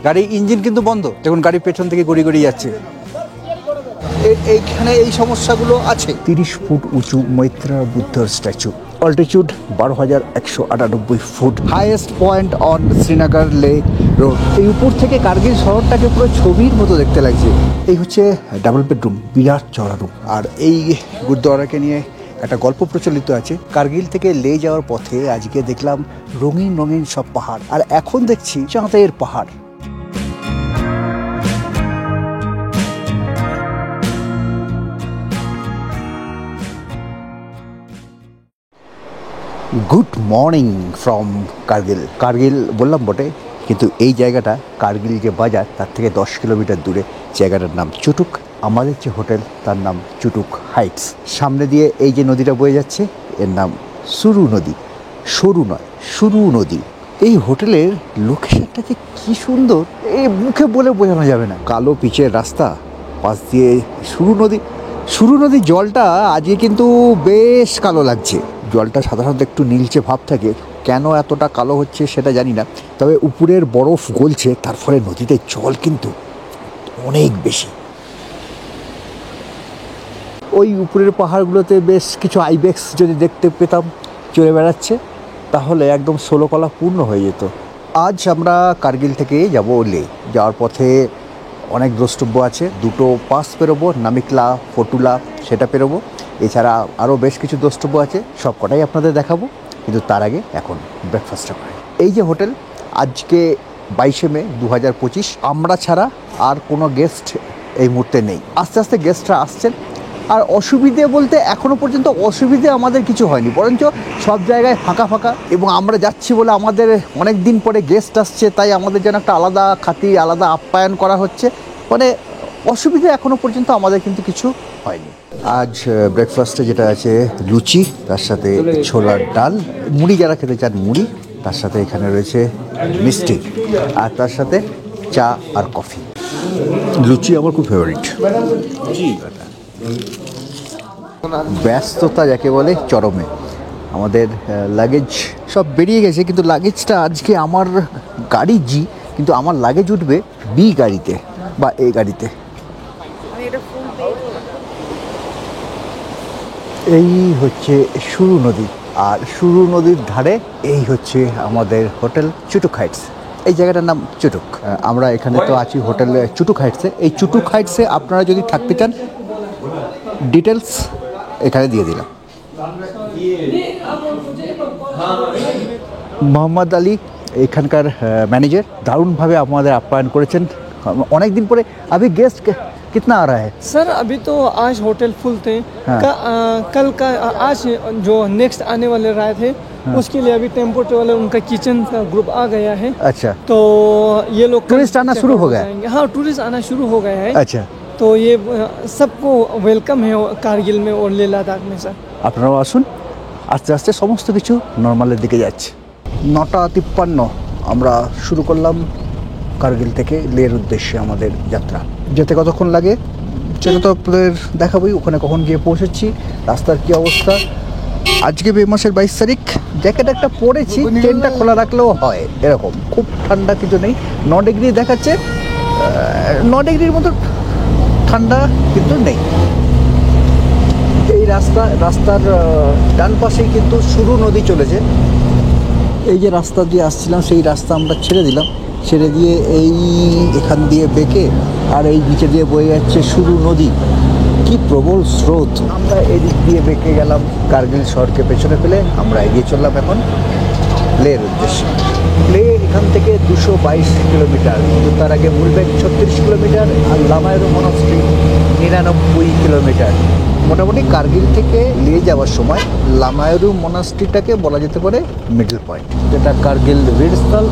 গাড়ির ইঞ্জিন কিন্তু বন্ধ, দেখুন গাড়ির পেছন থেকে গড়ি গড়ি যাচ্ছে। এইখানে এই সমস্যাগুলো আছে। 30 ফুট উঁচু মৈত্রা বুদ্ধর statue, altitude 12,198 foot, highest point on Srinagar Leh road. এই উপর থেকে কার্গিল শহরটাকে পুরো ছবির মতো দেখতে লাগছে। এই হচ্ছে ডাবল বেডরুম, বিরাট চড়া রুম। আর এই গুরুদ্বারাকে নিয়ে একটা গল্প প্রচলিত আছে। কার্গিল থেকে লে যাওয়ার পথে আজকে দেখলাম রঙিন রঙিন সব পাহাড়, আর এখন দেখছি চাঁদের পাহাড়। Good morning from Kargil. Kargil বললাম বটে, কিন্তু এই জায়গাটা কার্গিল যে বাজার তার থেকে 10 কিলোমিটার দূরে। জায়গাটার নাম চুটুক। আমাদের যে হোটেল তার নাম চুটুক হাইটস। সামনে দিয়ে এই যে নদীটা বয়ে যাচ্ছে এর নাম সুরু নদী। সরু নয়, সুরু নদী। এই হোটেলের লোকেশনটা যে কী সুন্দর, এই মুখে বলে বোঝানো যাবে না। কালো পিচের রাস্তা, পাশ দিয়ে সুরু নদী। সুরু নদীর জলটা আজকে কিন্তু বেশ কালো লাগছে। জলটা সাধারণত একটু নীলচে ভাব থাকে, কেন এতটা কালো হচ্ছে সেটা জানি না। তবে উপরের বরফ গলছে, তার ফলে নদীতে জল কিন্তু অনেক বেশি। ওই উপরের পাহাড়গুলোতে বেশ কিছু আইবেক্স যদি দেখতে পেতাম চলে বেড়াচ্ছে, তাহলে একদম 16 কলা পূর্ণ হয়ে যেত। আজ আমরা কার্গিল থেকে যাব লে। যাওয়ার পথে অনেক দ্রষ্টব্য আছে। দুটো পাস পেরোবো, নামিকলা, ফটুলা, সেটা পেরোবো। এছাড়া আরও বেশ কিছু দ্রষ্টব্য আছে, সব কটাই আপনাদের দেখাবো। কিন্তু তার আগে এখন ব্রেকফাস্টটা করি। এই যে হোটেল, আজকে 22শে মে 2025, আমরা ছাড়া আর কোনো গেস্ট এই মুহূর্তে নেই। আস্তে আস্তে গেস্টরা আসছেন। আর অসুবিধে বলতে এখনও পর্যন্ত অসুবিধে আমাদের কিছু হয়নি, বরঞ্চ সব জায়গায় ফাঁকা ফাঁকা। এবং আমরা যাচ্ছি বলে আমাদের অনেক দিন পরে গেস্ট আসছে, তাই আমাদের যেন একটা আলাদা খাতির, আলাদা আপ্যায়ন করা হচ্ছে। মানে অসুবিধা এখনও পর্যন্ত আমাদের কিন্তু কিছু হয়নি। আজ ব্রেকফাস্টে যেটা আছে লুচি, তার সাথে ছোলার ডাল, মুড়ি যারা খেতে চান মুড়ি, তার সাথে এখানে রয়েছে মিষ্টি, আর তার সাথে চা আর কফি। লুচি আমার খুব ফেভারিট। ব্যস্ততা যাকে বলে চরমে। আমাদের লাগেজ সব বেরিয়ে গেছে, কিন্তু লাগেজটা আজকে আমার গাড়ি জি, কিন্তু আমার লাগেজ উঠবে বি গাড়িতে বা এ গাড়িতে। এই হচ্ছে সুরু নদী, আর সুরু নদীর ধারে এই হচ্ছে আমাদের হোটেল চুটুক হাইটস। এই জায়গাটার নাম চুটুক। আমরা এখানে তো আছি হোটেল চুটুক হাইটসে। এই চুটুক হাইটসে আপনারা যদি থাকতে চান, ডিটেলস এখানে দিয়ে দিলাম। মোহাম্মদ আলী এখানকার ম্যানেজার, দারুণভাবে আমাদের আপ্যায়ন করেছেন অনেক দিন পরে। अभी गेस्ट कितना आ रहा है सर? अभी तो आज होटल फुल थे। हाँ। कल का आज जो नेक्स्ट आने वाले रात थे, हाँ। उसके लिए अभी टेम्पो ट्रैवलर उनका किचन का ग्रुप आ गया है। अच्छा, तो ये लोग टूरिस्ट आना शुरू हो गया? हाँ, टूरिस्ट आना शुरू हो गया है। अच्छा, तो ये सबको वेलकम है कारगिल में और लेह लद्दाख में सर। আপনারাও আসুন। আস্তে আস্তে সমস্ত কিছু নর্মালের দিকে যাচ্ছে। 9:53 আমরা শুরু করলাম কার্গিল থেকে লের উদ্দেশ্যে আমাদের যাত্রা। যেতে কতক্ষণ লাগে সেটা তো আপনাদের দেখাবোই। ওখানে কখন গিয়ে পৌঁছেছি, রাস্তার কী অবস্থা। আজকে মে মাসের 22 তারিখ। জ্যাকেট একটা পরেছি, ট্রেনটা খোলা রাখলেও হয় এরকম। খুব ঠান্ডা কিছু নেই, 9 ডিগ্রি দেখাচ্ছে। 9 ডিগ্রির মতো ঠান্ডা কিন্তু নেই। এই রাস্তার ডান পাশেই কিন্তু সুরু নদী চলেছে। এই যে রাস্তা দিয়ে আসছিলাম সেই রাস্তা আমরা ছেড়ে দিলাম, ছেড়ে দিয়ে এই এখান দিয়ে বেঁকে আর এই নিচে দিয়ে বয়ে যাচ্ছে সুরু নদী। কি প্রবল স্রোত। আমরা এদিক দিয়ে বেঁকে গেলাম কার্গিল শহরকে পেছনে ফেলে। আমরা এগিয়ে চললাম এখন লের উদ্দেশ্যে। লে এখান থেকে 222 কিলোমিটার, কিন্তু তার আগে মুলবেগ 36 কিলোমিটার, আর লামায়রু মনাস্ট্রি 99 কিলোমিটার। মোটামুটি কার্গিল থেকে লে যাওয়ার সময় লামায়রু মনাস্ট্রিটাকে বলা যেতে পারে মিডল পয়েন্ট, যেটা কার্গিল বীরস্থল।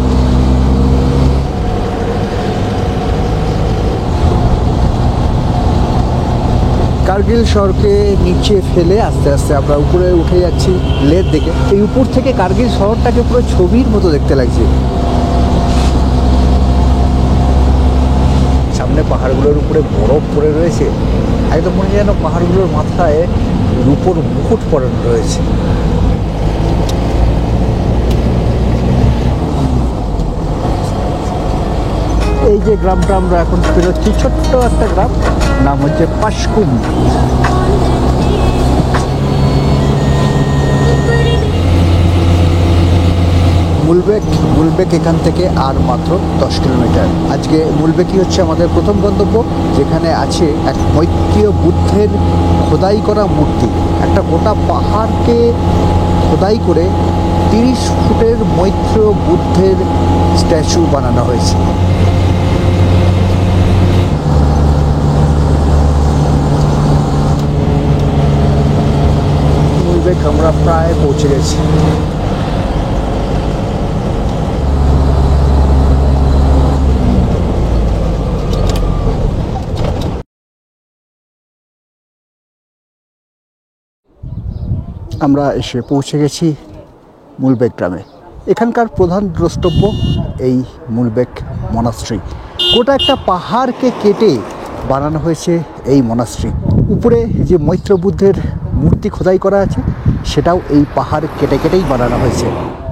কার্গিল শহরকে নিচে ফেলে আস্তে আস্তে আমরা উপরে উঠে যাচ্ছি লের দিকে। এই উপর থেকে কার্গিল শহরটাকে পুরো ছবির মতো দেখতে লাগছে। সামনে পাহাড়গুলোর উপরে বরফ পড়ে রয়েছে, একদম মনে হয় যেন পাহাড়গুলোর মাথায় রূপোর মুকুট পরানো রয়েছে। এই যে গ্রামটা আমরা এখন পেরোচ্ছি, ছোট্ট একটা গ্রাম, নাম হচ্ছে পাশকুম। মুলবেক এখান থেকে আর মাত্র 10 কিলোমিটার। আজকে মুলবেকই হচ্ছে আমাদের প্রথম গন্তব্য, যেখানে আছে এক মৈত্রীয় বুদ্ধের খোদাই করা মূর্তি। একটা গোটা পাহাড়কে খোদাই করে 30 ফুটের মৈত্রীয় বুদ্ধের স্ট্যাচু বানানো হয়েছে। মুলবেক আমরা প্রায় পৌঁছে গেছি। আমরা এসে পৌঁছে গেছি মুলবেক গ্রামে। এখানকার প্রধান দ্রষ্টব্য এই মুলবেক মনাস্ট্রি। গোটা একটা পাহাড়কে কেটে বানানো হয়েছে এই মনাস্ট্রি। উপরে যে মৈত্র বুদ্ধের মূর্তি খোদাই করা আছে, সেটাও এই পাহাড় কেটে কেটেই বানানো হয়েছে।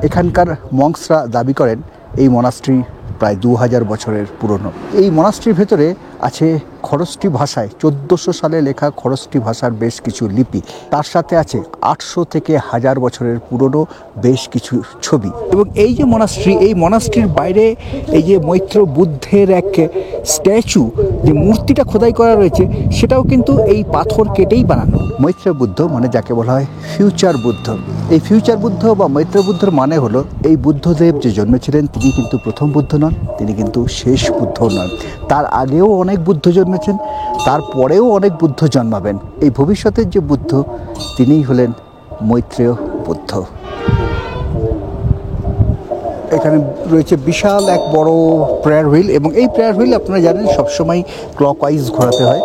এখানকার মঙ্কসরা দাবি করেন এই মনাস্ট্রি প্রায় 2000 বছরের পুরনো। এই মনাস্ট্রির ভেতরে আছে খরস্টি ভাষায় 1400 সালে লেখা খরস্টি ভাষার বেশ কিছু লিপি। তার সাথে আছে 800 থেকে 1000 বছরের পুরনো বেশ কিছু ছবি। এবং এই যে মনাস্ট্রি, এই মনাস্ট্রির বাইরে এই যে মৈত্র বুদ্ধের এক স্ট্যাচু, যে মূর্তিটা খোদাই করা রয়েছে, সেটাও কিন্তু এই পাথর কেটেই বানানো। মৈত্র বুদ্ধ মানে যাকে বলা হয় ফিউচার বুদ্ধ। এই ফিউচার বুদ্ধ বা মৈত্র বুদ্ধর মানে হলো, এই বুদ্ধদেব যে জন্মেছিলেন তিনি কিন্তু প্রথম বুদ্ধ নন, তিনি কিন্তু শেষ বুদ্ধ নন। তার আগেও অনেক বুদ্ধ জন্মেছেন, তারপরেও অনেক বুদ্ধ জন্মাবেন। এই ভবিষ্যতের যে বুদ্ধ, তিনিই হলেন মৈত্রেয় বুদ্ধ। এখানে রয়েছে বিশাল এক বড় প্রেয়ার হুইল, এবং এই প্রেয়ার হুইল আপনারা জানেন সবসময় ক্লকওয়াইজ ঘোরাতে হয়।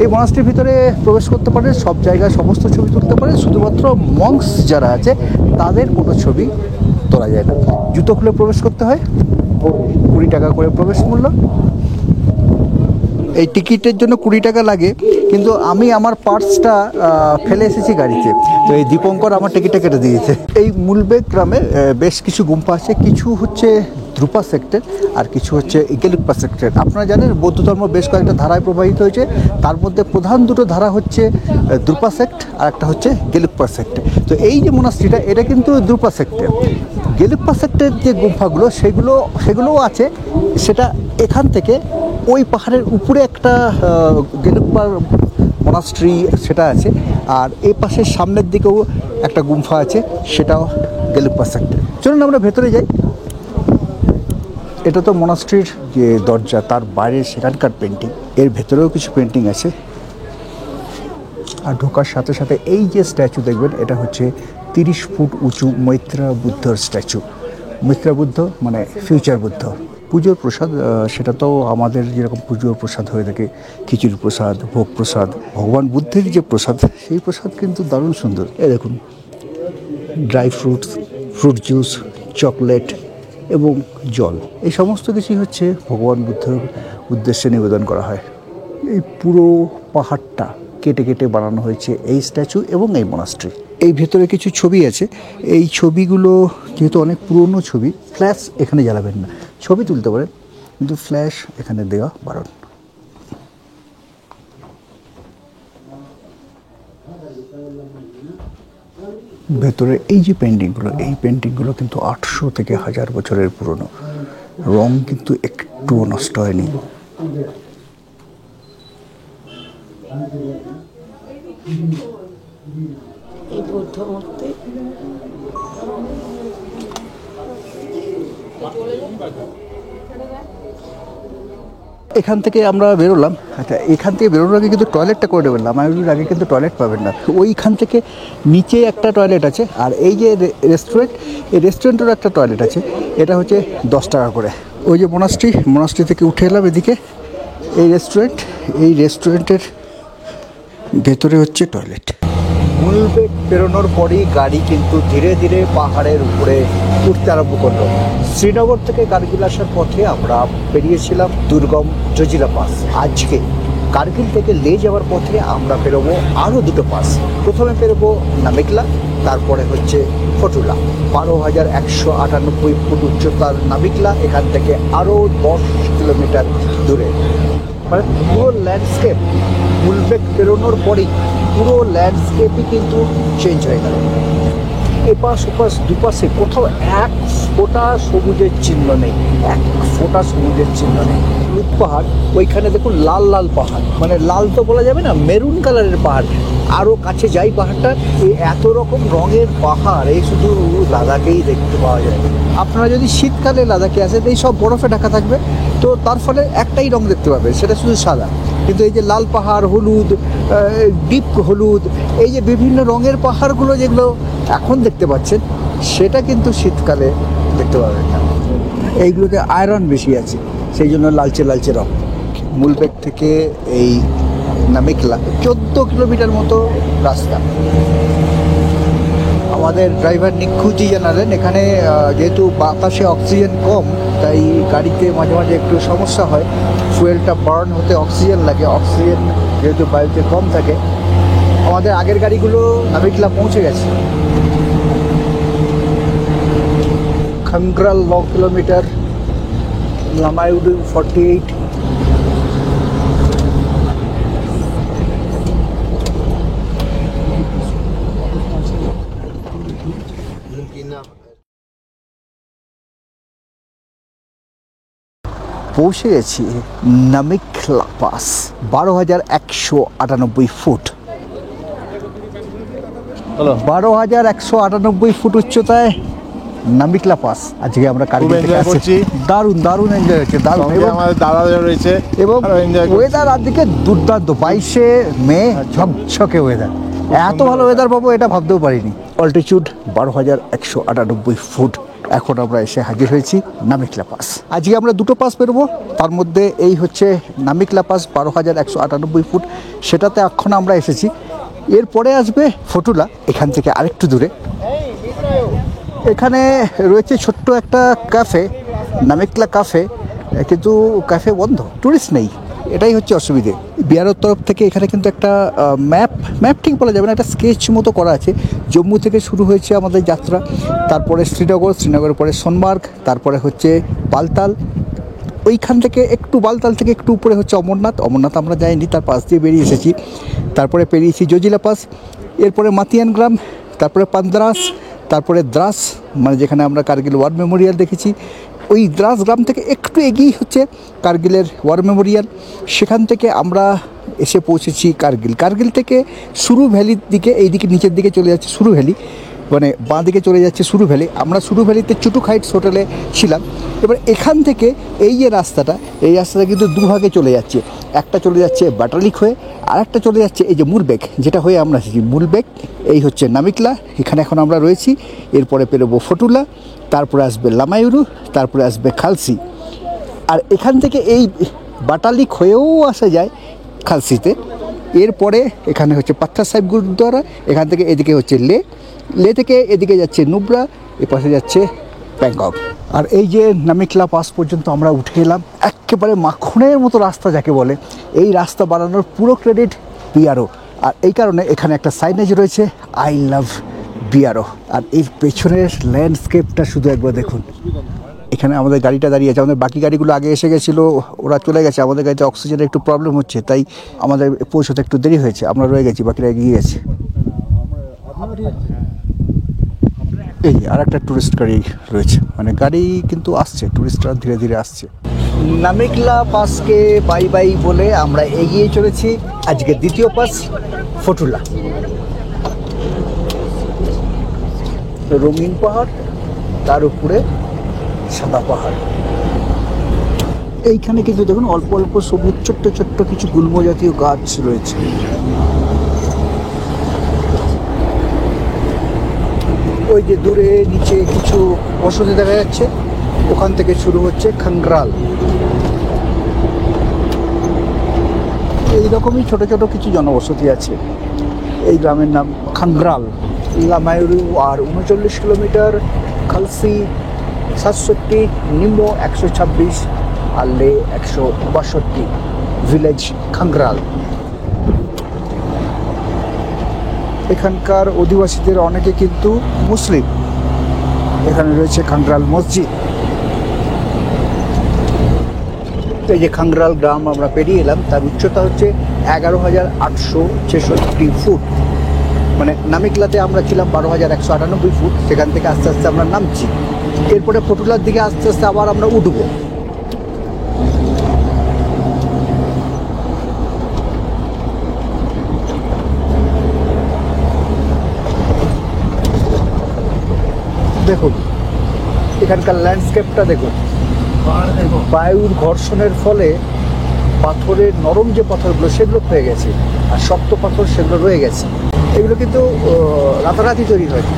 এই মনাস্ট্রির ভিতরে প্রবেশ করতে পারে, সব জায়গায় সমস্ত ছবি তুলতে পারে, শুধুমাত্র মঙ্কস যারা আছে তাদের কোনো ছবি তোলা যায় না। জুতো খুলে প্রবেশ করতে হয়, 20 টাকা করে প্রবেশ মূল্য। এই টিকিটের জন্য 20 টাকা লাগে, কিন্তু আমি আমার পার্সটা ফেলে এসেছি গাড়িতে, তো এই দীপঙ্কর আমার টিকিটটা কেটে দিয়েছে। এই মুলবেক গ্রামে বেশ কিছু গুম্ফা আছে, কিছু হচ্ছে দ্রুপা সেক্টের আর কিছু হচ্ছে গেলুকপা সেক্টের। আপনারা জানেন বৌদ্ধ ধর্ম বেশ কয়েকটা ধারায় প্রবাহিত হয়েছে, তার মধ্যে প্রধান দুটো ধারা হচ্ছে দ্রুপা সেক্ট আর একটা হচ্ছে গেলুকপা সেক্ট। তো এই যে মোনাস্ট্রিটা, এটা কিন্তু দ্রুপা সেক্টের। গেলুকপা সেক্টের যে গুম্ফাগুলো সেগুলোও আছে, সেটা এখান থেকে ওই পাহাড়ের উপরে একটা গেলুকপার মনাস্ট্রি সেটা আছে, আর এই পাশের সামনের দিকেও একটা গুম্ফা আছে, সেটাও গেলুকপা সেক্টর। চলুন আমরা ভেতরে যাই। এটা তো মনাস্ট্রির যে দরজা, তার বাইরে সেখানকার পেন্টিং, এর ভেতরেও কিছু পেন্টিং আছে। আর ঢোকার সাথে সাথে এই যে স্ট্যাচু দেখবেন, এটা হচ্ছে 30 ফুট উঁচু মৈত্রা বুদ্ধর স্ট্যাচু। মৈত্রা বুদ্ধ মানে ফিউচার বুদ্ধ। পুজোর প্রসাদ, সেটা তো আমাদের যেরকম পুজোর প্রসাদ হয়ে থাকে, খিচুড়ি প্রসাদ, ভোগ প্রসাদ, ভগবান বুদ্ধের যে প্রসাদ, সেই প্রসাদ কিন্তু দারুণ সুন্দর। এ দেখুন, dry fruits, fruit juice, chocolate এবং জল, এই সমস্ত কিছুই হচ্ছে ভগবান বুদ্ধের উদ্দেশ্যে নিবেদন করা হয়। এই পুরো পাহাড়টা কেটে কেটে বানানো হয়েছে এই স্ট্যাচু এবং এই মনাস্ট্রি। এই ভেতরে কিছু ছবি আছে, এই ছবিগুলো যেহেতু অনেক পুরনো ছবি, ফ্ল্যাশ এখানে জ্বালাবেন না। ছবি তুলতে পারেন, কিন্তু ফ্ল্যাশ এখানে দেওয়া বারণ। ভেতরে এই যে পেন্টিংগুলো, এই পেন্টিংগুলো কিন্তু 800 থেকে 1000 বছরের পুরনো। রং কিন্তু একটুও নষ্ট হয়নি। এই বুদ্ধ মূর্তি এখান থেকে আমরা বেরোলাম। আচ্ছা, এখান থেকে বেরোনোর আগে কিন্তু টয়লেটটা করে নেবেন, লামায়ুরির আগে কিন্তু টয়লেট পাবেন না। ওইখান থেকে নিচে একটা টয়লেট আছে, আর এই যে রেস্টুরেন্ট, এই রেস্টুরেন্টেরও একটা টয়লেট আছে, এটা হচ্ছে 10 টাকা করে। ওই যে মনাস্ট্রি থেকে উঠে এলাম এদিকে, এই রেস্টুরেন্টের ভেতরে হচ্ছে টয়লেট। মুলবেক বেরোনোর পরই গাড়ি কিন্তু ধীরে ধীরে পাহাড়ের উপরে উঠতে আরম্ভ করলো। শ্রীনগর থেকে কারগিল আসার পথে আমরা পেরিয়েছিলাম দুর্গম জজিলা পাস। আজকে কার্গিল থেকে লে যাওয়ার পথে আমরা পেরোবো আরও দুটো পাস। প্রথমে পেরোবো নামিকলা, তারপরে হচ্ছে ফটুলা। 12,198 ফুট উচ্চতার নামিকলা, এখান থেকে আরও 10 কিলোমিটার দূরে। মানে পুরো ল্যান্ডস্কেপ মুলবেক পেরোনোর পরেই পুরো ল্যান্ডস্কেপই কিন্তু চেঞ্জ হয়ে গেল। এপাশ ওপাশ দুপাশে কোথাও এক ফোঁটা সবুজের চিহ্ন নেই, এক ফোঁটা সবুজের চিহ্ন নেই। লুক পাহাড়, ওইখানে দেখুন লাল লাল পাহাড়, মানে লাল তো বলা যাবে না, মেরুন কালারের পাহাড়। আরও কাছে যাই পাহাড়টা, এই এত রকম রঙের পাহাড় এই শুধু লাদাখেই দেখতে পাওয়া যায়। আপনারা যদি শীতকালে লাদাখে আসেন, এই সব বরফে ঢাকা থাকবে, তো তার ফলে একটাই রং দেখতে পাবে, সেটা শুধু সাদা। কিন্তু এই যে লাল পাহাড়, হলুদ, ডিপ হলুদ, এই যে বিভিন্ন রঙের পাহাড়গুলো যেগুলো এখন দেখতে পাচ্ছেন, সেটা কিন্তু শীতকালে দেখতে পাবেন না। এইগুলোতে আয়রন বেশি আছে, সেই জন্য লালচে লালচে রং। মুলবেক থেকে এই নামিকলা 14 কিলোমিটার মতো রাস্তা। আমাদের ড্রাইভার নিখুঁতই জানালেন, এখানে যেহেতু বাতাসে অক্সিজেন কম, তাই গাড়িতে মাঝে মাঝে একটু সমস্যা হয়। ফুয়েলটা বার্ন হতে অক্সিজেন লাগে, অক্সিজেন যেহেতু বায়ুতে কম থাকে। আমাদের আগের গাড়িগুলো নামিকলা পৌঁছে গেছে। খাংগ্রাল 9 কিলোমিটার, লামাইউডু 48। পৌঁছে গেছি নামিকলা পাস, 12,198 ফুট। 12,198 ফুট উচ্চতায় নামিকলা পাস। আজকে আমরা কার্গিল থেকে আসছি, দারুণ দারুণ এনজয় হচ্ছে, দারুণ। এবং আমাদের দাদা রয়েছে, এবং ওয়েদার আজকে দুর্দান্ত, 22শে মে, ঝকঝকে ওয়েদার। এত ভালো ওয়েদার পাবো এটা ভাবতেও পারিনি। Altitude 12,198 foot. এখন আমরা এসে হাজির হয়েছি নামিকলা পাস। আজকে আমরা দুটো পাস বেরোবো, তার মধ্যে এই হচ্ছে নামিকলা পাস 12,198 ফুট, সেটাতে এখন আমরা এসেছি। এরপরে আসবে ফটুলা, এখান থেকে আরেকটু দূরে। এখানে রয়েছে ছোট্ট একটা ক্যাফে, নামিকলা ক্যাফে, কিন্তু ক্যাফে বন্ধ, টুরিস্ট নেই, এটাই হচ্ছে অসুবিধে। বিহারের তরফ থেকে এখানে কিন্তু একটা ম্যাপ ঠিক বলা যাবে না, একটা স্কেচ মতো করা আছে। জম্মু থেকে শুরু হয়েছে আমাদের যাত্রা, তারপরে শ্রীনগরের পরে সোনমার্গ, তারপরে হচ্ছে বালতাল। ওইখান থেকে একটু, বালতাল থেকে একটু উপরে হচ্ছে অমরনাথ আমরা যাইনি, তার পাশ দিয়ে বেরিয়ে এসেছি। তারপরে পেরিয়েছি জজিলা পাস, এরপরে মাতিয়ান গ্রাম, তারপরে পান্দ্রাস, তারপরে দ্রাস, মানে যেখানে আমরা কার্গিল ওয়ার মেমোরিয়াল দেখেছি। ওই দ্রাস গ্রাম থেকে একটু এগিয়েই হচ্ছে কার্গিলের ওয়ার মেমোরিয়াল। সেখান থেকে আমরা এসে পৌঁছেছি কার্গিল থেকে সুরু ভ্যালির দিকে, এইদিকে নিচের দিকে চলে যাচ্ছে সুরু ভ্যালি, মানে বাঁ দিকে চলে যাচ্ছে সুরু ভ্যালি। আমরা সুরু ভ্যালিতে চুটুক হাইটস হোটেলে ছিলাম। এবার এখান থেকে এই যে রাস্তাটা, এই রাস্তাটা কিন্তু দুভাগে চলে যাচ্ছে। একটা চলে যাচ্ছে বাটালিক হয়ে, আর একটা চলে যাচ্ছে এই যে মুলবেক, যেটা হয়ে আমরা এসেছি মুলবেক। এই হচ্ছে নামিকলা, এখানে এখন আমরা রয়েছি। এরপরে পেরোবো ফটুলা, তারপরে আসবে লামায়ুরু, তারপরে আসবে খালসি। আর এখান থেকে এই বাটালিক হয়েও আসা যায় খালসিতে। এরপরে এখানে হচ্ছে পাত্থর সাহেব গুরুদ্বারা, এখান থেকে এদিকে হচ্ছে লে থেকে এদিকে যাচ্ছে নুব্রা, এপাশে যাচ্ছে ব্যাংকক। আর এই যে নামিকলা পাস পর্যন্ত আমরা উঠে এলাম, একেবারে মাখনের মতো রাস্তা যাকে বলে। এই রাস্তা বানানোর পুরো ক্রেডিট বিআরও, আর এই কারণে এখানে একটা সাইনেজ রয়েছে, আই লাভ বিআরও। আর এই পেছনের ল্যান্ডস্কেপটা শুধু একবার দেখুন। এখানে আমাদের গাড়িটা দাঁড়িয়ে আছে, আমাদের বাকি গাড়িগুলো আগে এসে গেছিলো, ওরা চলে গেছে। আমাদের গাড়িতে অক্সিজেনের একটু প্রবলেম হচ্ছে, তাই আমাদের পৌঁছতে একটু দেরি হয়েছে, আমরা রয়ে গেছি, বাকিরা এগিয়ে গেছে। এই আর একটা টুরিস্ট গাড়ি রয়েছে, মানে গাড়ি কিন্তু আসছে, টুরিস্টরা ধীরে ধীরে আসছে। নামিকলা পাসকে বাই বাই বলে আমরা এগিয়ে চলেছি আজকে দ্বিতীয় পাস ফটুলা। রঙিন পাহাড়, তার উপরে সাদা পাহাড়। এইখানে কিন্তু দেখুন অল্প অল্প সবুজ ছোট্ট ছোট্ট কিছু গুল্ম জাতীয় গাছ রয়েছে। ওই যে দূরে নিচে কিছু বসতি দেখা যাচ্ছে, ওখান থেকে শুরু হচ্ছে খাংগ্রাল। এইরকমই ছোট ছোট কিছু জনবসতি আছে। এই গ্রামের নাম খাংগ্রাল। লামায়ুরু আর 39 কিলোমিটার, খালসি 67, নিম্ন 126, আর লে 162। ভিলেজ খাংগ্রাল। এখানকার অধিবাসীদের অনেকে কিন্তু মুসলিম। এখানে রয়েছে খাংগ্রাল মসজিদ। এই যে খাংগ্রাল গ্রাম আমরা পেরিয়ে এলাম, তার উচ্চতা হচ্ছে 11,866 ফুট। মানে নামিকলাতে আমরা ছিলাম 12,198 ফুট, সেখান থেকে আস্তে আস্তে আমরা নামছি। এরপরে ফটুলার দিকে আস্তে আস্তে আবার আমরা উঠবো। দেখুন এখানকার ল্যান্ডস্কেপটা দেখুন, বায়ুর ঘর্ষণের ফলে পাথরের নরম যে পাথরগুলো সেগুলো হয়ে গেছে, আর শক্ত পাথর সেগুলো রয়ে গেছে। এগুলো কিন্তু রাতারাতি তৈরি হয়নি,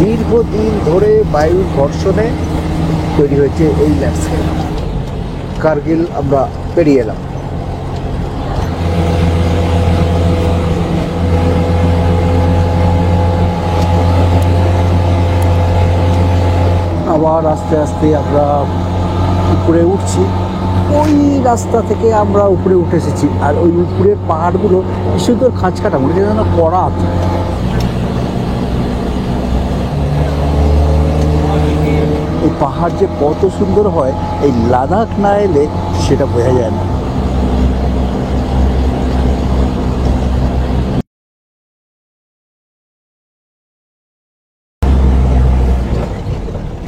দীর্ঘদিন ধরে বায়ুর ঘর্ষণে তৈরি হয়েছে এই ল্যান্ডস্কেপ। কার্গিল আমরা পেরিয়ে এলাম। আবার আস্তে আস্তে আমরা উপরে উঠছি। ওই রাস্তা থেকে আমরা উপরে উঠে এসেছি, আর ওই উপরের পাহাড়গুলো কি সুন্দর খাঁজ কাটা, মনে হচ্ছে যেন করা আছে। এই পাহাড় যে কত সুন্দর হয়, এই লাদাখ না এলে সেটা বোঝা যায় না।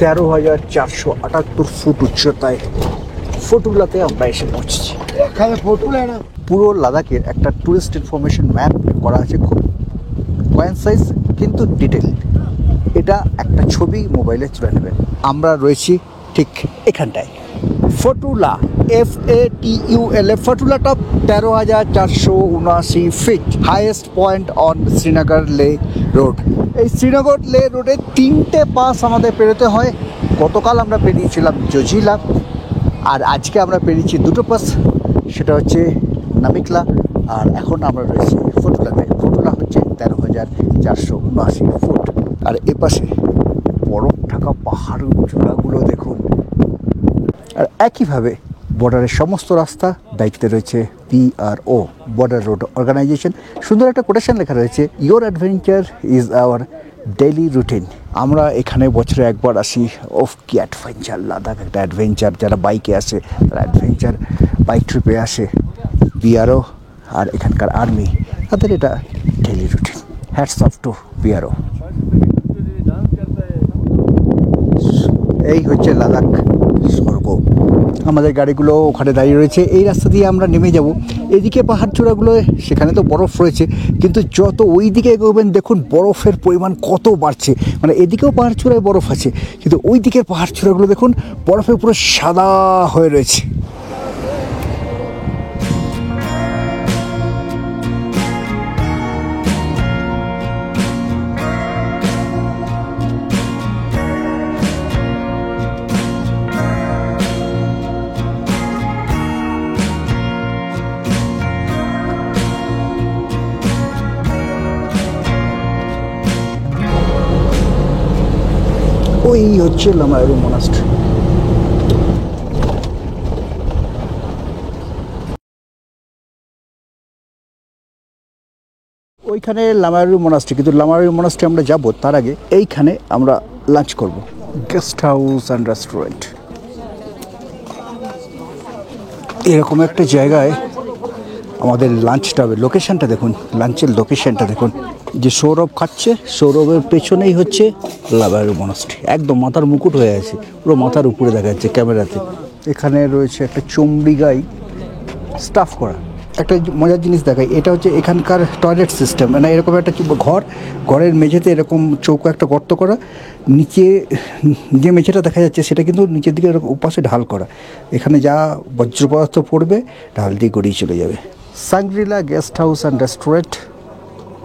তেরো 13,478 ফুট উচ্চতায় ফটুলাতে আমরা এসে পৌঁছেছি। পুরো লাদাখের একটা টুরিস্ট ইনফরমেশন ম্যাপ করা আছে, খুব কয়েন সাইজ কিন্তু ডিটেল। এটা একটা ছবি মোবাইলে তুলে নেবেন। আমরা রয়েছি ঠিক এখানটায়, Fotula, FATULA। Fotula top 13,479 feet, highest point on Srinagar Leh road. এই শ্রীনগর লে রোডে 3টে পাস আমাদের পেরোতে হয়। গতকাল আমরা পেরিয়েছিলাম জজিলা, আর আজকে আমরা পেরিয়েছি 2টো পাস, সেটা হচ্ছে নামিকলা, আর এখন আমরা রয়েছি ফটুলাতে। ফটুলা হচ্ছে 13,479 ফুট। আর এপাশে বরফ ঢাকা পাহাড়ের চূড়াগুলো দেখুন। আর একইভাবে বর্ডারের সমস্ত রাস্তা দায়িত্বে রয়েছে BRO, বর্ডার রোড অর্গানাইজেশন। সুন্দর একটা কোটেশন লেখা রয়েছে, your adventure is our daily routine. আমরা এখানে বছরে একবার আসি। অফ কি অ্যাডভেঞ্চার! লাদাখ একটা অ্যাডভেঞ্চার। যারা বাইকে আসে তারা অ্যাডভেঞ্চার বাইক ট্রিপে আসে। BRO আর এখানকার আর্মি, তাদের এটা daily routine. Hats off to BRO। এই হচ্ছে লাদাখ স্বর্গ। আমাদের গাড়িগুলো ওখানে দাঁড়িয়ে রয়েছে। এই রাস্তা দিয়ে আমরা নেমে যাব। এদিকে পাহাড় চূড়াগুলো, সেখানে তো বরফ রয়েছে, কিন্তু যত ওই দিকে এগোবেন দেখুন বরফের পরিমাণ কত বাড়ছে। মানে এদিকেও পাহাড় চূড়ায় বরফ আছে, কিন্তু ওই দিকের পাহাড় চূড়াগুলো দেখুন বরফে পুরো সাদা হয়ে রয়েছে। ওই হচ্ছে লামায়ুরু মনাস্ট্রি। ওইখানে লামায়ুরু মনাস্ট্রি, কিন্তু লামায়ুরু মনাস্ট্রি আমরা যাব তার আগে এইখানে আমরা লাঞ্চ করব। গেস্ট হাউস অ্যান্ড রেস্টুরেন্ট, এরকম একটা জায়গায় আমাদের লাঞ্চটা হবে। লোকেশনটা দেখুন, লাঞ্চের লোকেশনটা দেখুন। যে সৌরভ খাচ্ছে, সৌরভের পেছনেই হচ্ছে লামায়ুরু মনাস্ট্রি। একদম মাথার মুকুট হয়ে আছে, পুরো মাথার উপরে দেখা যাচ্ছে ক্যামেরাতে। এখানে রয়েছে একটা চমড়ি গাই স্টাফ করা। একটা মজার জিনিস দেখায়, এটা হচ্ছে এখানকার টয়লেট সিস্টেম। মানে এরকম একটা ঘরের মেঝেতে এরকম চৌকো একটা গর্ত করা, নিচে যে মেঝেটা দেখা যাচ্ছে সেটা কিন্তু নিচের দিকে এরকম উপাসে ঢাল করা। এখানে যা বজ্র পদার্থ পড়বে ঢাল দিয়ে গড়িয়ে চলে যাবে। Shangri-La guest house and restaurant,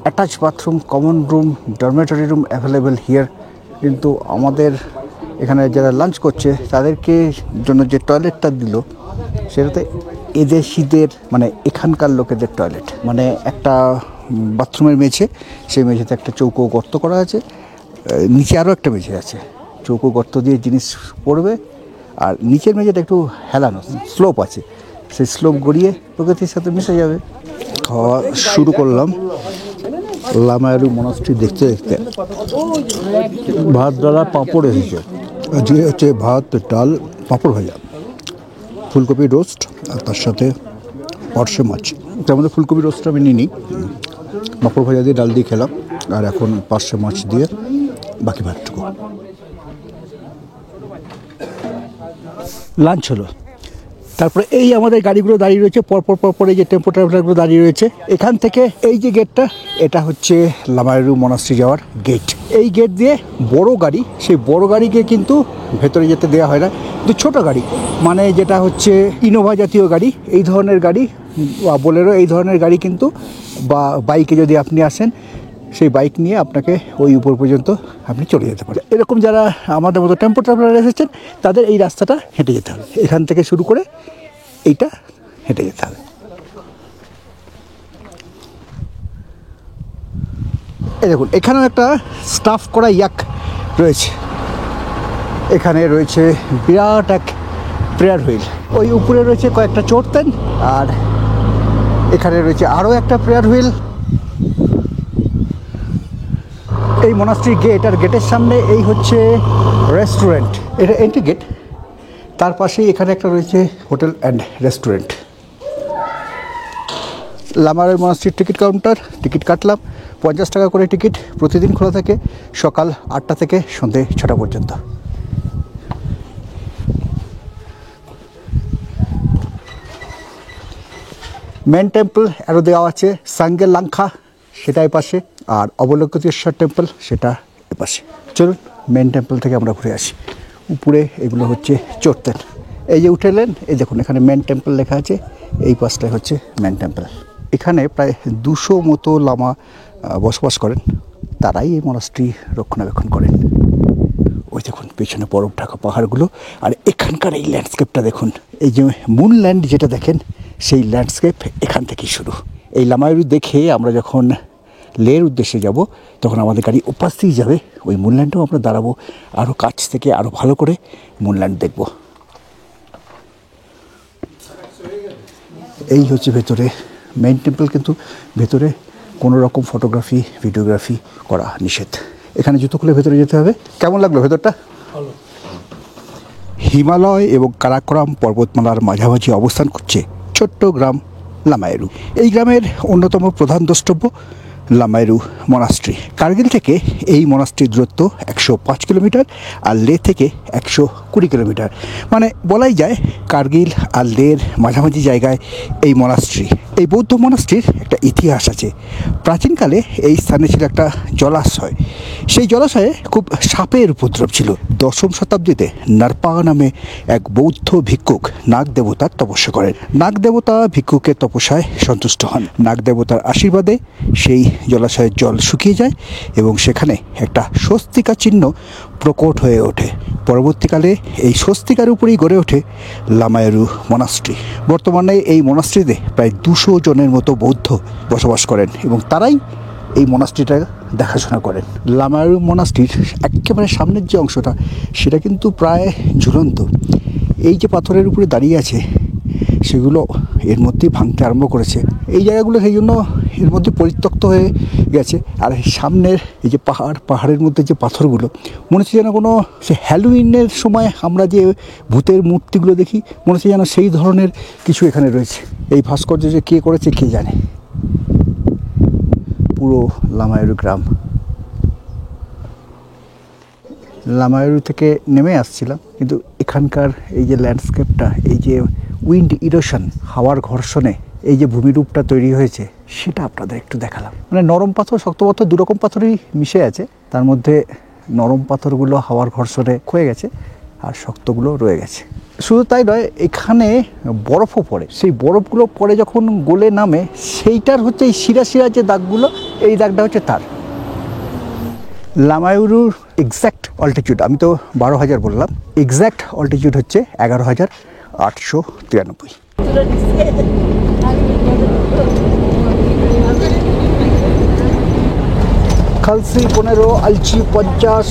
attach bathroom, common room, dormitory room available here. কিন্তু আমাদের এখানে যারা লাঞ্চ করছে তাদেরকে জন্য যে টয়লেটটা দিল সেটাতে এদেশিদের, মানে এখানকার লোকেদের টয়লেট। মানে একটা বাথরুমের মেঝে, সেই মেঝেতে একটা চৌকো গর্ত করা আছে, নিচে আরও একটা মেঝে আছে, চৌকো গর্ত দিয়ে জিনিস পড়বে। আর নিচের মেঝেটা একটু হেলানো, স্লোপ আছে, সেই স্লোপ গড়িয়ে প্রকৃতির সাথে মিশে যাবে। খাওয়া শুরু করলাম লামায়ারু মনাস্ট্রি দেখতে দেখতে। ভাত ডালা পাঁপড় এসেছে, আজকে হচ্ছে ভাত ডাল পাঁপড় ভাজা, ফুলকপি রোস্ট আর তার সাথে পার্শে মাছ। তার মধ্যে ফুলকপি রোস্টটা আমি নিই, পাঁপড় ভাজা দিয়ে ডাল দিয়ে খেলাম, আর এখন পার্শে মাছ দিয়ে বাকি ভাতটুকু। লাঞ্চ হলো, তারপরে এই আমাদের গাড়িগুলো দাঁড়িয়ে রয়েছে পরপর এই যে টেম্পো ট্রাভেলারগুলো দাঁড়িয়ে রয়েছে। এখান থেকে এই যে গেটটা, এটা হচ্ছে লামায়ারু মনাস্ট্রি যাওয়ার গেট। এই গেট দিয়ে বড় গাড়ি, সেই বড় গাড়িকে কিন্তু ভেতরে যেতে দেওয়া হয় না, কিন্তু ছোটো গাড়ি মানে যেটা হচ্ছে ইনোভা জাতীয় গাড়ি, এই ধরনের গাড়ি বা বোলেরো এই ধরনের গাড়ি কিন্তু, বা বাইকে যদি আপনি আসেন সেই বাইক নিয়ে আপনাকে ওই উপর পর্যন্ত আপনি চলে যেতে পারেন। এরকম যারা আমাদের মতো টেম্পো ট্রাভেলার এসেছেন তাদের এই রাস্তাটা হেঁটে যেতে হবে, এখান থেকে শুরু করে এইটা হেঁটে যেতে হবে। এই দেখুন এখানেও একটা স্টাফ করা ইয়াক রয়েছে, এখানে রয়েছে বিরাট এক প্রেয়ার হুইল, ওই উপরে রয়েছে কয়েকটা চড়তেন, আর এখানে রয়েছে আরও একটা প্রেয়ার হুইল। এই মনাস্ট্রি গেট, আর গেটের সামনে এই হচ্ছে রেস্টুরেন্ট, এটা এন্ট্রি গেট, তার পাশেই এখানে একটা রয়েছে হোটেল অ্যান্ড রেস্টুরেন্ট। লামায়ারু মনাস্ট্রির টিকিট কাউন্টার, টিকিট কাটলাম 50 টাকা করে টিকিট, প্রতিদিন খোলা থাকে সকাল 8টা থেকে সন্ধ্যে 6টা পর্যন্ত। মেন টেম্পল আরও দেওয়া আছে, সাঙ্গে লাংখা সেটা এই পাশে, আর অবলোকিতেশ্বর টেম্পল সেটা এ পাশে। চলুন মেন টেম্পল থেকে আমরা ঘুরে আসি। উপরে এগুলো হচ্ছে চড়তেন, এই যে উঠেলেন, এই দেখুন এখানে মেন টেম্পল লেখা আছে, এই পাশটায় হচ্ছে মেন টেম্পল। এখানে প্রায় 200 মতো লামা বসবাস করেন, তারাই এই মনাস্ট্রি রক্ষণাবেক্ষণ করেন। ওই দেখুন পেছনে বরফ ঢাকা পাহাড়গুলো, আর এখানকার এই ল্যান্ডস্কেপটা দেখুন, এই যে মুনল্যান্ড যেটা দেখেন সেই ল্যান্ডস্কেপ এখান থেকেই শুরু। এই লামায়ারু দেখে আমরা যখন লের উদ্দেশ্যে যাব তখন আমাদের গাড়ি ওপাশ দিয়ে যাবে, ওই মুনল্যান্ডেও আমরা দাঁড়াবো, আরও কাছ থেকে আরও ভালো করে মুনল্যান্ড দেখব। এই হচ্ছে ভেতরে মেইন টেম্পল, কিন্তু ভেতরে কোনো রকম ফটোগ্রাফি ভিডিওগ্রাফি করা নিষেধ। এখানে জুতো খুলে ভেতরে যেতে হবে। কেমন লাগলো ভেতরটা? হিমালয় এবং কারাকোরাম পর্বতমালার মাঝামাঝি অবস্থান করছে ছোট্ট গ্রাম লামায়ারু। এই গ্রামের অন্যতম প্রধান দ্রষ্টব্য লামায়ারু মনাস্ট্রি। কার্গিল থেকে এই মনাস্ট্রির দূরত্ব 105 কিলোমিটার, আর লে থেকে 120 কিলোমিটার। মানে বলাই যায় কার্গিল আর লের মাঝামাঝি জায়গায় এই মনাস্ট্রি। এই বৌদ্ধ মনাস্ট্রির একটা ইতিহাস আছে। প্রাচীনকালে এই স্থানে ছিল একটা জলাশয়, সেই জলাশয়ে খুব সাপের উপদ্রব ছিল। 10ম শতাব্দীতে নারপা নামে এক বৌদ্ধ ভিক্ষুক নাগ দেবতার তপস্যা করেন। নাগ দেবতা ভিক্ষুকের তপস্যায় সন্তুষ্ট হন। নাগ দেবতার আশীর্বাদে সেই জলাশয়ের জল শুকিয়ে যায় এবং সেখানে একটা স্বস্তিকা চিহ্ন প্রকট হয়ে ওঠে। পরবর্তীকালে এই স্বস্তিকার উপরেই গড়ে ওঠে লামায়ারু মনাস্ট্রি। বর্তমানে এই মনাস্ট্রিতে প্রায় 200 জনের মতো বৌদ্ধ বসবাস করেন এবং তারাই এই মনাস্ট্রিটা দেখাশোনা করেন। লামায়ারু মনাস্ট্রির একেবারে সামনের যে অংশটা সেটা কিন্তু প্রায় ঝুলন্ত। এই যে পাথরের উপরে দাঁড়িয়ে আছে সেগুলো এর মধ্যেই ভাঙতে আরম্ভ করেছে। এই জায়গাগুলো সেই জন্য এর মধ্যে পরিত্যক্ত হয়ে গেছে। আর সামনের এই যে পাহাড়ের মধ্যে যে পাথরগুলো মনে হচ্ছে যেন কোনো সে হ্যালোউইনের সময় আমরা যে ভূতের মূর্তিগুলো দেখি, মনে হচ্ছে যেন সেই ধরনের কিছু এখানে রয়েছে। এই ভাস্কর্য যে কে করেছে কে জানে। পুরো লামায়ারু গ্রাম। লামায়ারু থেকে নেমে আসছিলাম, কিন্তু এখানকার এই যে ল্যান্ডস্কেপটা, এই যে উইন্ড ইরোশন, হাওয়ার ঘর্ষণে এই যে ভূমিরূপটা তৈরি হয়েছে সেটা আপনাদের একটু দেখালাম। মানে নরম পাথর শক্ত পাথর দুরকম পাথরই মিশে আছে, তার মধ্যে নরম পাথরগুলো হাওয়ার ঘর্ষণে ক্ষয়ে গেছে আর শক্তগুলো রয়ে গেছে। শুধু তাই নয়, এখানে বরফও পড়ে। সেই বরফগুলো পড়ে যখন গলে নামে সেইটার হচ্ছে এই শিরা শিরা যে দাগগুলো, এই দাগটা হচ্ছে তার। লামায়ারুর এক্স্যাক্ট অল্টিটিউড আমি তো 12,000 বললাম, এক্স্যাক্ট অল্টিটিউড হচ্ছে 11,893। খালসি 15, আলচি 50,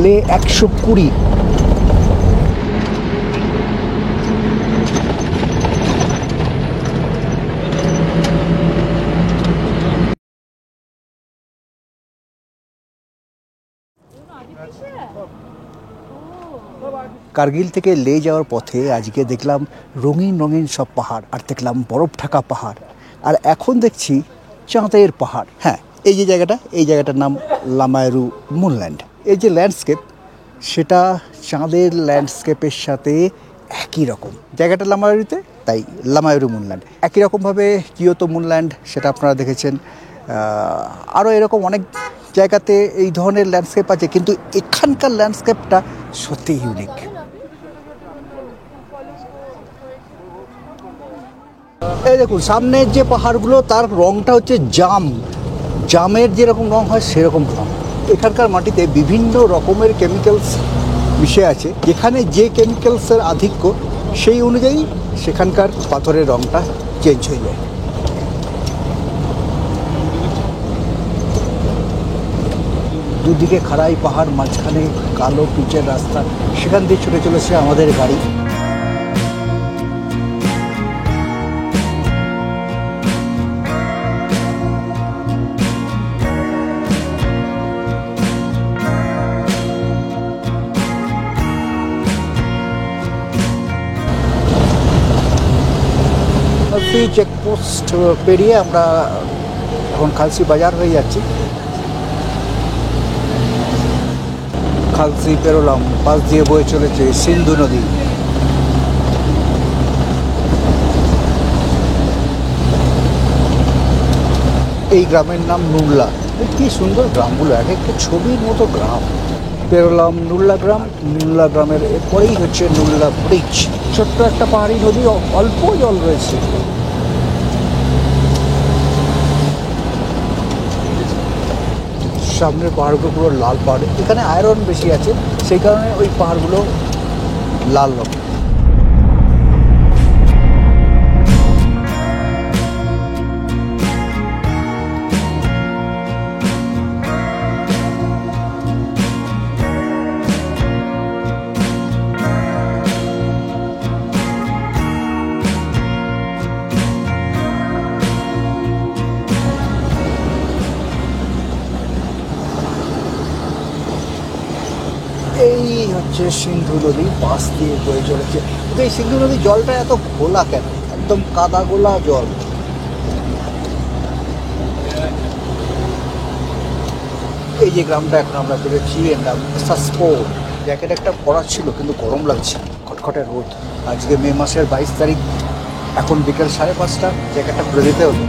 লে 120। কার্গিল থেকে লে যাওয়ার পথে আজকে দেখলাম রঙিন রঙিন সব পাহাড়, আর দেখলাম বরফ ঢাকা পাহাড়, আর এখন দেখছি চাঁদের পাহাড়। হ্যাঁ, এই যে জায়গাটা, এই জায়গাটার নাম লামায়রু মুনল্যান্ড। এই যে ল্যান্ডস্কেপ, সেটা চাঁদের ল্যান্ডস্কেপের সাথে একই রকম। জায়গাটা লামায়রুতে, তাই লামায়রু মুনল্যান্ড। একই রকমভাবে কিয়োতো মুনল্যান্ড, সেটা আপনারা দেখেছেন। আরও এরকম অনেক জায়গাতে এই ধরনের ল্যান্ডস্কেপ আছে, কিন্তু এখানকার ল্যান্ডস্কেপটা সত্যিই ইউনিক। এই দেখুন সামনের যে পাহাড়গুলো, তার রংটা হচ্ছে জামের যেরকম রং হয় সেরকম রং। এখানকার মাটিতে বিভিন্ন রকমের কেমিক্যালস মিশে আছে, যেখানে যে কেমিক্যালসের আধিক্য সেই অনুযায়ী সেখানকার পাথরের রংটা চেঞ্জ হয়ে যায়। দুদিকে খাড়াই পাহাড়, মাঝখানে কালো পিচের রাস্তা, সেখান দিয়ে ছুটে চলেছে আমাদের গাড়ি। খালসি চেকপোস্ট পেরিয়ে আমরা এখন খালসি বাজার হয়ে যাচ্ছি। খালসি পেরোলাম, পাশ দিয়ে বয়ে চলেছে সিন্ধু নদী। এই গ্রামের নাম নুরলা। কি সুন্দর গ্রামগুলো, এক একটা ছবির মতো গ্রাম। পেরোলাম নুরলা গ্রাম। নুরলা গ্রামের এরপরেই হচ্ছে নুরলা ব্রিজ। ছোট্ট একটা পাহাড়ি নদী, অল্প জল রয়েছে। সামনের পাহাড়গুলো পুরো লাল পাহাড়, এখানে আয়রন বেশি আছে, সেই কারণে ওই পাহাড়গুলো লাল রঙ। এই হচ্ছে সিন্ধু নদী, পাশ দিয়ে বয়ে চলেছে। কিন্তু এই সিন্ধু নদীর জলটা এত ঘোলা কেন? একদম কাদা গোলা জল। এই যে গ্রামটা এখন আমরা পেরেছি, এর নাম সাসপো। জ্যাকেট একটা পরা ছিল, কিন্তু গরম লাগছে, খটখটে রোদ। আজকে মে মাসের 22 তারিখ, এখন বিকেল 5:30। জ্যাকেটটা খুলে দিতে হলো।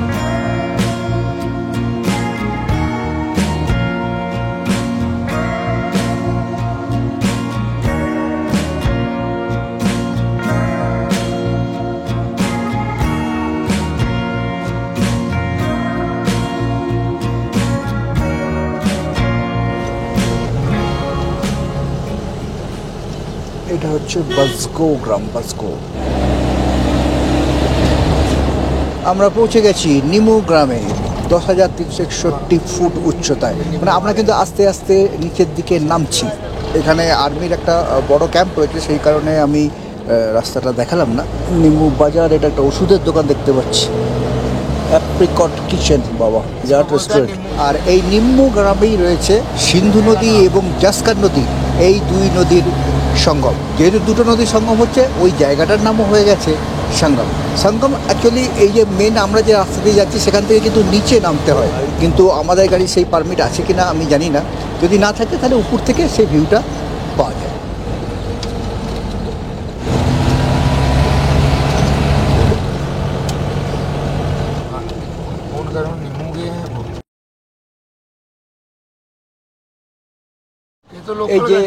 এটা হচ্ছে বাজগো গ্রাম, বাজগো। আমরা পৌঁছে গেছি নিমু গ্রামে, 10,361 ফুট উচ্চতায়। মানে আমরা কিন্তু আস্তে আস্তে নিচের দিকে নামছি। এখানে আর্মির একটা বড় ক্যাম্প রয়েছে, সেই কারণে আমি রাস্তাটা দেখালাম না। নিমু বাজার, এটা একটা ওষুধের দোকান দেখতে পাচ্ছি। অ্যাপ্রিকট কিচেন, বাবা বিরাট রেস্টুরেন্ট। আর এই নিম্মু গ্রামেই রয়েছে সিন্ধু নদী এবং জাস্কার নদী, এই দুই নদীর সঙ্গম। যেহেতু দুটো নদীর সঙ্গম হচ্ছে, ওই জায়গাটার নামও হয়ে গেছে সঙ্গম। সঙ্গম অ্যাকচুয়ালি এই যে মেন আমরা যে রাস্তা দিয়ে যাচ্ছি, সেখান থেকে কিন্তু নিচে নামতে হয়, কিন্তু আমাদের গাড়ি সেই পারমিট আছে কি না আমি জানি না। যদি না থাকে তাহলে উপর থেকে সেই ভিউটা পাওয়া যায়। এই যে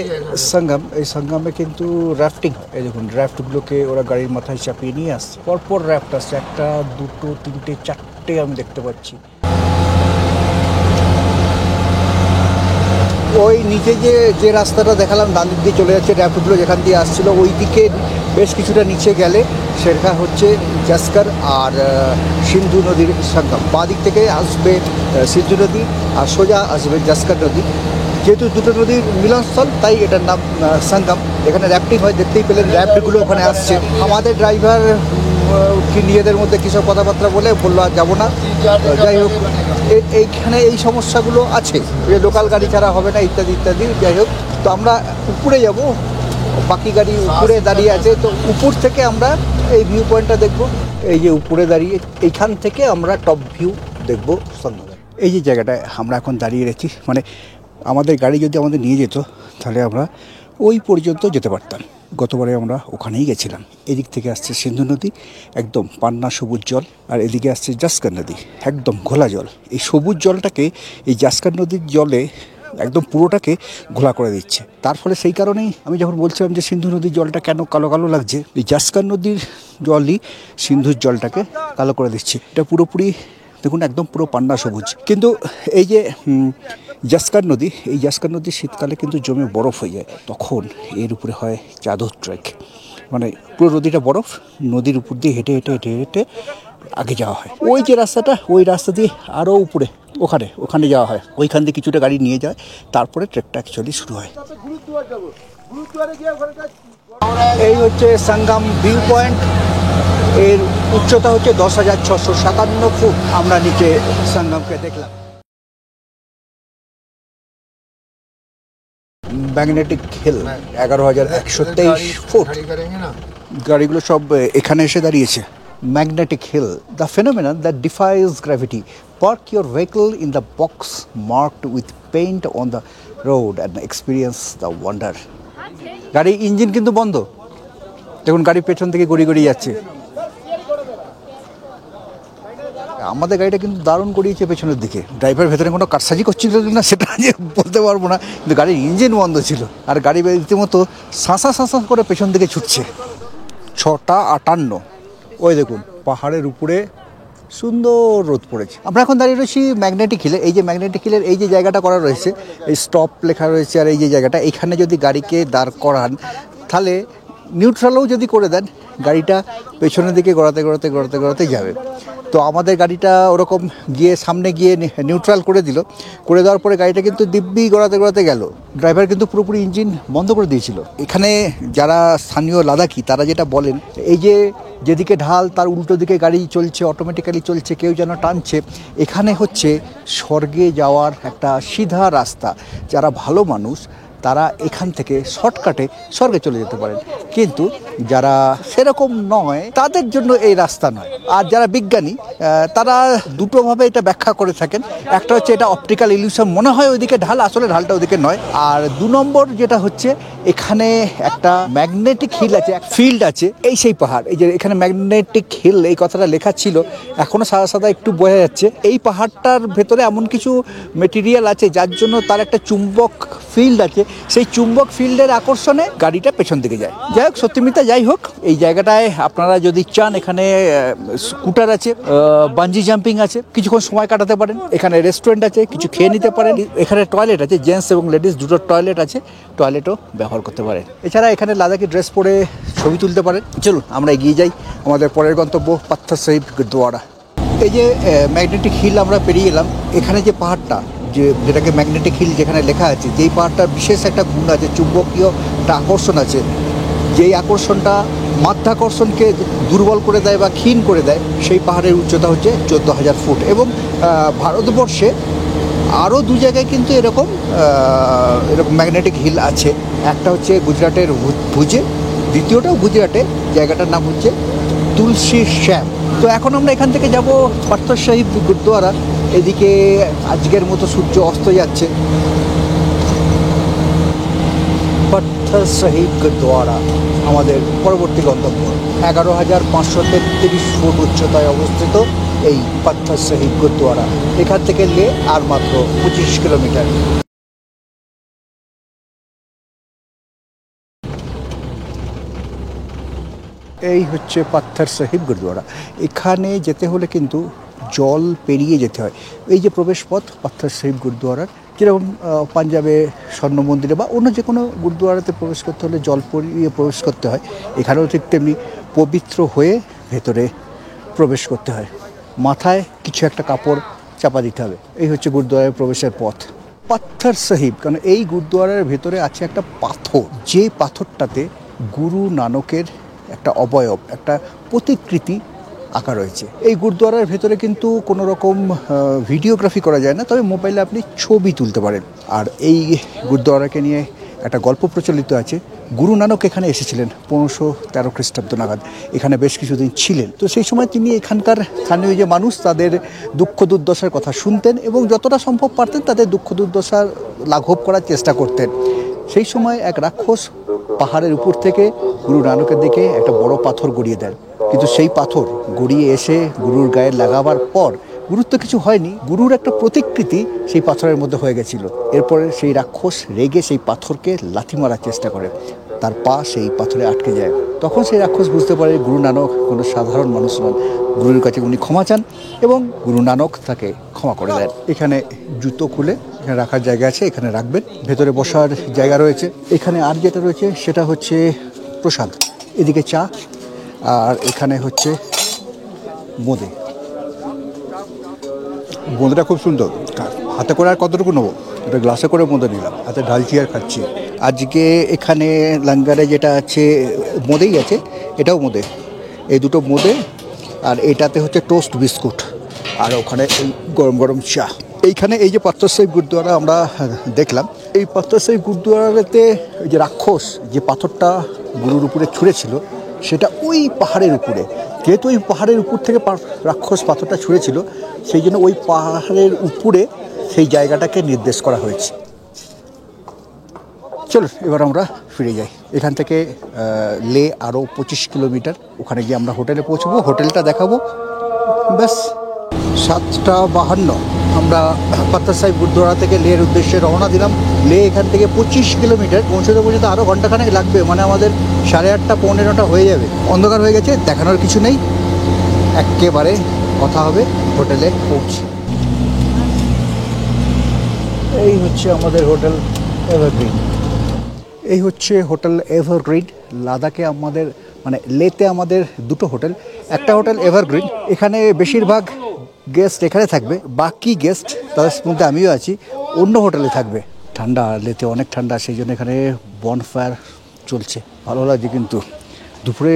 সঙ্গম, এই সঙ্গমে কিন্তু রাফটিং হয়। এই দেখুন রাফটগুলোকে ওরা গাড়ির মাথায় চাপিয়ে নিয়ে আসছে। পরপর রাফট আসছে, 1, 2, 3, 4টে আমি দেখতে পাচ্ছি। ওই নিচে যে রাস্তাটা দেখালাম, ডান দিক দিয়ে চলে যাচ্ছে রাফটগুলো যেখান দিয়ে আসছিল, ওই দিকে বেশ কিছুটা নিচে গেলে সেটা হচ্ছে জাস্কার আর সিন্ধু নদীর সঙ্গম। বাঁ দিক থেকে আসবে সিন্ধু নদী, আর সোজা আসবে জাস্কার নদী। যেহেতু দুটো নদীর মিলনস্থল, তাই এটার নাম সঙ্গম। এখানে র্যাফটিং হয়, দেখতেই পেলেন র্যাফটগুলো ওখানে আসছে। আমাদের ড্রাইভার কি নিজেদের মধ্যে কী সব কথাবার্তা বললো আর যাবো না। যাই হোক, এইখানে এই সমস্যাগুলো আছে, যে লোকাল গাড়ি ছাড়া হবে না ইত্যাদি ইত্যাদি। যাই হোক, তো আমরা উপরে যাব, বাকি গাড়ি উপরে দাঁড়িয়ে আছে। তো উপর থেকে আমরা এই ভিউ পয়েন্টটা দেখব। এই যে উপরে দাঁড়িয়ে এইখান থেকে আমরা টপ ভিউ দেখব সন্ধ্যাবেলা। এই যে জায়গাটায় আমরা এখন দাঁড়িয়ে রয়েছি, মানে আমাদের গাড়ি যদি আমাদের নিয়ে যেত তাহলে আমরা ওই পর্যন্ত যেতে পারতাম। গতবারে আমরা ওখানেই গেছিলাম। এদিক থেকে আসছে সিন্ধু নদী, একদম পান্না সবুজ জল, আর এদিকে আসছে জাস্কার নদী, একদম ঘোলা জল। এই সবুজ জলটাকে এই জাস্কার নদীর জলে একদম পুরোটাকে ঘোলা করে দিচ্ছে। তার ফলে সেই কারণেই আমি যখন বলছিলাম যে সিন্ধু নদীর জলটা কেন কালো কালো লাগছে, এই জাস্কার নদীর জলই সিন্ধুর জলটাকে কালো করে দিচ্ছে। এটা পুরোপুরি দেখুন একদম পুরো পান্না সবুজ। কিন্তু এই যে জাস্কার নদী, এই জাস্কার নদী শীতকালে কিন্তু জমে বরফ হয়ে যায়, তখন এর উপরে হয় চাদর ট্রেক। মানে পুরো নদীটা বরফ, নদীর উপর দিয়ে হেঁটে হেঁটে হেঁটে হেঁটে আগে যাওয়া হয়। ওই যে রাস্তাটা, ওই রাস্তা দিয়ে আরও উপরে ওখানে যাওয়া হয়। ওইখান দিয়ে কিছুটা গাড়ি নিয়ে যায়, তারপরে ট্রেকটা অ্যাকচুয়ালি শুরু হয়। এই হচ্ছে সঙ্গম ভিউ পয়েন্ট। এর উচ্চতা হচ্ছে 10,657 ফুট। আমরা নিচে সঙ্গমকে দেখলাম। ম্যাগনেটিক হিল 11,123 ফুট। গাড়িগুলো সব এখানে এসে দাঁড়িয়েছে। Magnetic hill, the phenomenon that defies gravity. Park your vehicle in the box marked with paint on the road and experience the wonder. গাড়ির ইঞ্জিন কিন্তু বন্ধ, দেখুন গাড়ির পেছন থেকে গড়ি গড়িয়ে যাচ্ছে। আমাদের গাড়িটা কিন্তু দারুণ করিয়েছে পেছনের দিকে। ড্রাইভার ভেতরে কোনো কারসাজি করছিল না সেটা যে বলতে পারবো না, কিন্তু গাড়ির ইঞ্জিন বন্ধ ছিল আর গাড়ি রীতিমতো শাঁসা শাঁসা করে পেছন দিকে ছুটছে। 6:58। ওই দেখুন পাহাড়ের উপরে সুন্দর রোদ পড়েছে। আমরা এখন দাঁড়িয়ে রয়েছি ম্যাগনেটিক হিলে। এই যে ম্যাগনেটিক হিলের এই যে জায়গাটা করা রয়েছে, এই স্টপ লেখা রয়েছে, আর এই যে জায়গাটা, এখানে যদি গাড়িকে দাঁড় করান তাহলে নিউট্রালও যদি করে দেন, গাড়িটা পেছনের দিকে গড়াতে গড়াতে গড়াতে গড়াতে যাবে। তো আমাদের গাড়িটা ওরকম গিয়ে সামনে গিয়ে নিউট্রাল করে দিল। করে দেওয়ার পরে গাড়িটা কিন্তু দিব্যি গড়াতে গড়াতে গেল। ড্রাইভার কিন্তু পুরোপুরি ইঞ্জিন বন্ধ করে দিয়েছিল। এখানে যারা স্থানীয় লাদাখি তারা যেটা বলেন, এই যে যেদিকে ঢাল তার উল্টো দিকে গাড়ি চলছে, অটোমেটিক্যালি চলছে, কেউ যেন টানছে, এখানে হচ্ছে স্বর্গে যাওয়ার একটা সিধা রাস্তা। যারা ভালো মানুষ তারা এখান থেকে শর্টকাটে স্বর্গে চলে যেতে পারেন, কিন্তু যারা সেরকম নয় তাদের জন্য এই রাস্তা নয়। আর যারা বিজ্ঞানী তারা দুটোভাবে এটা ব্যাখ্যা করে থাকেন। একটা হচ্ছে এটা অপটিক্যাল ইলিউশন, মনে হয় ওইদিকে ঢাল, আসলে ঢালটা ওইদিকে নয়। আর 2 নম্বর যেটা হচ্ছে, এখানে একটা ম্যাগনেটিক হিল আছে, ফিল্ড আছে, এই সেই পাহাড়। এই যে এখানে ম্যাগনেটিক হিল এই কথাটা লেখা ছিল, এখনো সাদা সাদা একটু বোঝা যাচ্ছে। এই পাহাড়টার ভেতরে এমন কিছু মেটেরিয়াল আছে যার জন্য তার একটা চুম্বক ফিল্ড আছে। সেই চুম্বক ফিল্ডের আকর্ষণে গাড়িটা পেছন দিকে যায়। যাই হোক, সত্যিমিতা যাই হোক, এই জায়গাটায় আপনারা যদি চান, এখানে স্কুটার আছে, বাঞ্জি জাম্পিং আছে, কিছুক্ষণ সময় কাটাতে পারেন। এখানে রেস্টুরেন্ট আছে, কিছু খেয়ে নিতে পারেন। এখানে টয়লেট আছে, জেন্টস এবং লেডিস দুটো টয়লেট আছে, টয়লেটও ব্যবহার করতে পারেন। এছাড়া এখানে লাদাখি ড্রেস পরে ছবি তুলতে পারেন। চলুন আমরা এগিয়ে যাই আমাদের পরের গন্তব্য পাথর সাহিব গুরুদ্বারা। এই যে ম্যাগনেটিক হিল আমরা পেরিয়ে এলাম। এখানে যে পাহাড়টা, যেটাকে ম্যাগনেটিক হিল যেখানে লেখা আছে, যেই পাহাড়টার বিশেষ একটা গুণ আছে, চুম্বকীয় একটা আকর্ষণ আছে, যেই আকর্ষণটা মাধ্যাকর্ষণকে দুর্বল করে দেয় বা ক্ষীণ করে দেয়, সেই পাহাড়ের উচ্চতা হচ্ছে 14,000 ফুট। এবং ভারতবর্ষে আরও 2 জায়গায় কিন্তু এরকম ম্যাগনেটিক হিল আছে। একটা হচ্ছে গুজরাটের ভুজে, দ্বিতীয়টাও গুজরাটে, জায়গাটার নাম হচ্ছে তুলসী শ্যাম। তো এখন আমরা এখান থেকে যাব পাথর সাহিব গুরুদ্বারা। এদিকে আজকের মতো সূর্য অস্ত যাচ্ছে। পাথর সাহিব গুরুদ্বারা আমাদের পরবর্তী গন্তব্য। 11,533 ফুট উচ্চতায় অবস্থিত এই পাথর সাহিব গুরুদ্বারা। এখান থেকে লে আর মাত্র 25 কিলোমিটার। এই হচ্ছে পাথর সাহিব গুরুদ্বারা। এখানে যেতে হলে কিন্তু জল পেরিয়ে যেতে হয়। এই যে প্রবেশ পথ পাথর সাহিব গুরুদ্বারার, যেরকম পাঞ্জাবে স্বর্ণ মন্দিরে বা অন্য যে কোনো গুরুদ্বারাতে প্রবেশ করতে হলে জল পেরিয়ে প্রবেশ করতে হয়, এখানেও ঠিক তেমনি পবিত্র হয়ে ভেতরে প্রবেশ করতে হয়। মাথায় কিছু একটা কাপড় চাপা দিতে হবে। এই হচ্ছে গুরুদ্বারায় প্রবেশের পথ। পাথর সাহিব, কারণ এই গুরুদ্বারার ভেতরে আছে একটা পাথর, যে পাথরটাতে গুরু নানকের একটা অবয়ব, একটা প্রতিকৃতি আঁকা রয়েছে। এই গুরুদ্বারার ভেতরে কিন্তু কোনো রকম ভিডিওগ্রাফি করা যায় না, তবে মোবাইলে আপনি ছবি তুলতে পারেন। আর এই গুরুদ্বারাকে নিয়ে একটা গল্প প্রচলিত আছে। গুরু নানক এখানে এসেছিলেন 1513 খ্রিস্টাব্দ নাগাদ, এখানে বেশ কিছুদিন ছিলেন। তো সেই সময় তিনি এখানকার স্থানীয় যে মানুষ তাদের দুঃখ দুর্দশার কথা শুনতেন এবং যতটা সম্ভব পারতেন তাদের দুঃখ দুর্দশার লাঘব করার চেষ্টা করতেন। সেই সময় এক রাক্ষস পাহাড়ের উপর থেকে গুরু নানকের দিকে একটা বড় পাথর গড়িয়ে দেন, কিন্তু সেই পাথর গড়িয়ে এসে গুরুর গায়ে লাগাবার পর গুরুর তো কিছু হয়নি, গুরুর একটা প্রতিকৃতি সেই পাথরের মধ্যে হয়ে গেছিল। এরপরে সেই রাক্ষস রেগে সেই পাথরকে লাথি মারার চেষ্টা করে, তার পা সেই পাথরে আটকে যায়। তখন সেই রাক্ষস বুঝতে পারে গুরু নানক কোনো সাধারণ মানুষ নন, গুরুর কাছে উনি ক্ষমা চান এবং গুরু নানক তাকে ক্ষমা করে দেন। এখানে জুতো খুলে এখানে রাখার জায়গা আছে, এখানে রাখবেন। ভেতরে বসার জায়গা রয়েছে। এখানে আর যেটা রয়েছে সেটা হচ্ছে প্রসাদ, এদিকে চা, আর এখানে হচ্ছে বোঁদে। বোঁদেটা খুব সুন্দর, হাতে করে আর কতটুকু নেবো, এটা গ্লাসে করে বোঁদে নিলাম, হাতে ঢালছি আর খাচ্ছি। আজকে এখানে লাঙ্গারে যেটা আছে বোঁদেই আছে, এটাও বোঁদে, এই দুটো বোঁদে, আর এটাতে হচ্ছে টোস্ট বিস্কুট, আর ওখানে এই গরম গরম চা। এইখানে এই যে পাথর সাহিব গুরুদ্বারা আমরা দেখলাম, এই পাথর সাহিব গুরুদ্বারাতে ওই যে রাক্ষস যে পাথরটা গুরুর উপরে ছুঁড়েছিল সেটা ওই পাহাড়ের উপরে, যেহেতু ওই পাহাড়ের উপর থেকে রাক্ষস পাথরটা ছুঁড়েছিল সেই জন্য ওই পাহাড়ের উপরে সেই জায়গাটাকে নির্দেশ করা হয়েছে। চলো এবার আমরা ফিরে যাই। এখান থেকে লে আরও 25 কিলোমিটার, ওখানে গিয়ে আমরা হোটেলে পৌঁছবো, হোটেলটা দেখাবো। ব্যাস 7:52 আমরা পাথর সাহিব গুরুদ্বারা থেকে লের উদ্দেশ্যে রওনা দিলাম। লে এখান থেকে 25 কিলোমিটার, পৌঁছতে পৌঁছতে আরও ঘন্টাখানেক লাগবে, মানে আমাদের 8:30 পৌনে 9টা হয়ে যাবে। অন্ধকার হয়ে গেছে, দেখানোর কিছু নেই, একেবারে কথা হবে হোটেলে পৌঁছে। এই হচ্ছে আমাদের হোটেল এভারগ্রিন। এই হচ্ছে হোটেল এভারগ্রিন। লাদাখে আমাদের মানে লেতে আমাদের দুটো হোটেল, একটা হোটেল এভারগ্রিন, এখানে বেশিরভাগ গেস্ট এখানে থাকবে, বাকি গেস্ট তাদের মধ্যে আমিও আছি অন্য হোটেলে থাকবে। ঠান্ডা, লেতে অনেক ঠান্ডা, সেই জন্য এখানে বনফায়ার চলছে, ভালো লাগছে। কিন্তু দুপুরে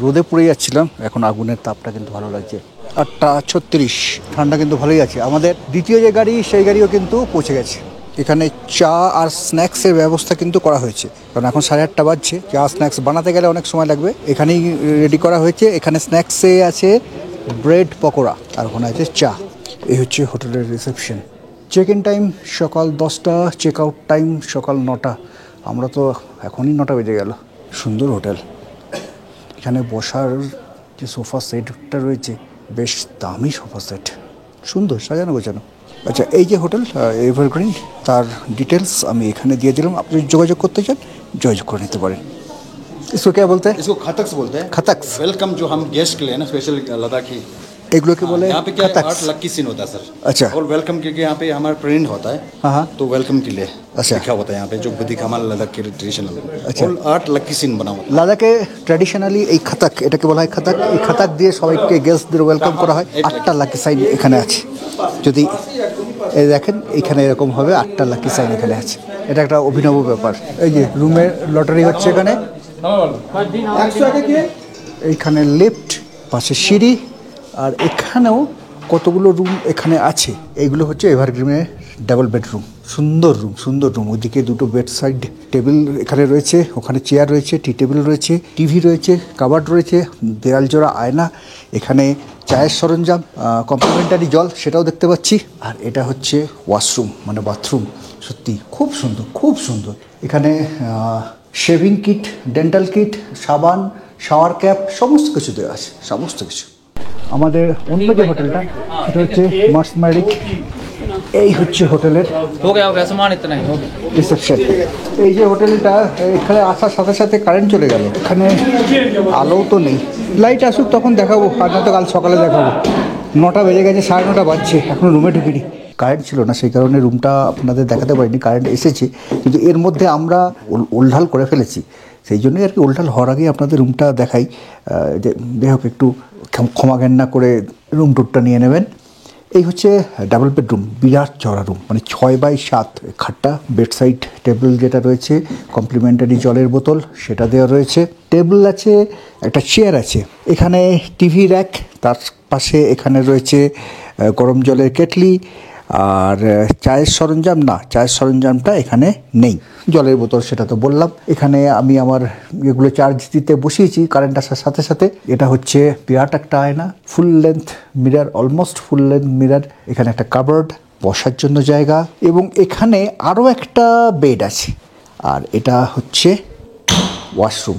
রোদে পড়ে যাচ্ছিলাম, এখন আগুনের তাপটা কিন্তু ভালো লাগছে। 8:36, ঠান্ডা কিন্তু ভালোই আছে। আমাদের দ্বিতীয় যে গাড়ি সেই গাড়িও কিন্তু পৌঁছে গেছে। এখানে চা আর স্ন্যাক্সের ব্যবস্থা কিন্তু করা হয়েছে, কারণ এখন 8:30 বাজছে, চা স্ন্যাক্স বানাতে গেলে অনেক সময় লাগবে। এখানেই রেডি করা হয়েছে। এখানে স্ন্যাক্সে আছে ব্রেড পকোড়া আর ওখানে আছে চা। এই হচ্ছে হোটেলের রিসেপশন। চেক ইন টাইম সকাল 10টা, চেক আউট টাইম সকাল 9টা। আমরা তো এখনই 9টা বেজে গেল। সুন্দর হোটেল। এখানে বসার যে সোফা সেটটা রয়েছে বেশ দামি সোফা সেট, সুন্দর সাজানো গোছানো। আচ্ছা, এই যে হোটেল এভারগ্রিন, তার ডিটেলস আমি এখানে দিয়ে দিলাম। আপনি যোগাযোগ করতে চান যোগাযোগ করে নিতে পারেন। इसको क्या बोलते हैं? इसको खतक्स बोलते हैं। खतक्स। वेलकम जो हम गेस्ट के लिए ना स्पेशल लद्दाखी, एग्लो के बोले यहाँ पे क्या खतक्स। 8 लक्की सीन होता है सर। अच्छा। और वेलकम क्योंकि यहाँ पे हमारा प्रिंट होता है, हाँ। तो वेलकम के लिए अच्छा। लिखा होता है यहाँ पे, जो बुद्धि का हमारा लद्दाख के ट्रेडिशनल। अच्छा। और 8 लक्की सीन बना होता है। লাদাখে ট্র্যাডিশনালি এই খাতাক, এটাকে বলা হয় খাতাক। এই খাতাক দিয়ে সবাইকে গেস্টদের ওয়েলকাম করা হয়। 8টা লাকি সাইন এখানে আছে, যদি এই দেখেন এখানে এরকম হবে 8টা লাকি সাইন এখানে আছে। এটা একটা অভিনব ব্যাপার। এই যে রুমের লটারি হচ্ছে এখানে, এইখানে লিফট, পাশে সিঁড়ি, আর এখানেও কতগুলো রুম এখানে আছে। এইগুলো হচ্ছে এভারগ্রিনের ডাবল বেডরুম। সুন্দর রুম, সুন্দর রুম। ওইদিকে দুটো বেড সাইড টেবিল এখানে রয়েছে, ওখানে চেয়ার রয়েছে, টি টেবিল রয়েছে, টিভি রয়েছে, কাবার্ড রয়েছে, দেয়াল জোড়া আয়না, এখানে চায়ের সরঞ্জাম, কমপ্লিমেন্টারি জল সেটাও দেখতে পাচ্ছি। আর এটা হচ্ছে ওয়াশরুম মানে বাথরুম। সত্যি খুব সুন্দর, খুব সুন্দর। এখানে শেভিং কিট, ডেন্টাল কিট, সাবান, শাওয়ার ক্যাপ সমস্ত কিছু দেওয়া আছে, সমস্ত কিছু। আমাদের অন্য যে হোটেলটা সেটা হচ্ছে মার্সম্যারিক। এই হচ্ছে হোটেলের রিসেপশন। এই যে হোটেলটা, এখানে আসার সাথে সাথে কারেন্ট চলে গেল, এখানে আলোও তো নেই। লাইট আসুক তখন দেখাবো, আর নয়তো কাল সকালে দেখাবো। 9টা বেজে গেছে, 9:30 বাজছে, এখনও রুমে ঢুকিনি। কারেন্ট ছিল না, সেই কারণে রুমটা আপনাদের দেখাতে পারিনি। কারেন্ট এসেছে কিন্তু এর মধ্যে আমরা ওলঢাল করে ফেলেছি, সেই জন্যই আর কি ওলঢাল হওয়ার আগেই আপনাদের রুমটা দেখাই। যে যাই হোক, একটু ক্ষমা জ্ঞান করে রুম টুরটা নিয়ে নেবেন। এই হচ্ছে ডাবল বেডরুম, বিরাট চড়া রুম, মানে 6x7 খাটটা, বেডসাইড টেবিল যেটা রয়েছে, কমপ্লিমেন্টারি জলের বোতল সেটা দেওয়া রয়েছে, টেবিল আছে, একটা চেয়ার আছে, এখানে টিভি র্যাক, তার পাশে এখানে রয়েছে গরম জলের কেটলি, আর চায়ের সরঞ্জাম না, চায়ের সরঞ্জামটা এখানে নেই। জলের বোতল সেটা তো বললাম। এখানে আমি আমার এগুলো চার্জ দিতে বসিয়েছি কারেন্ট আসার সাথে সাথে। এটা হচ্ছে বিরাট একটা আয়না, full length mirror, almost full length mirror. এখানে একটা কাবার্ড, বসার জন্য জায়গা, এবং এখানে আরও একটা বেড আছে। আর এটা হচ্ছে ওয়াশরুম,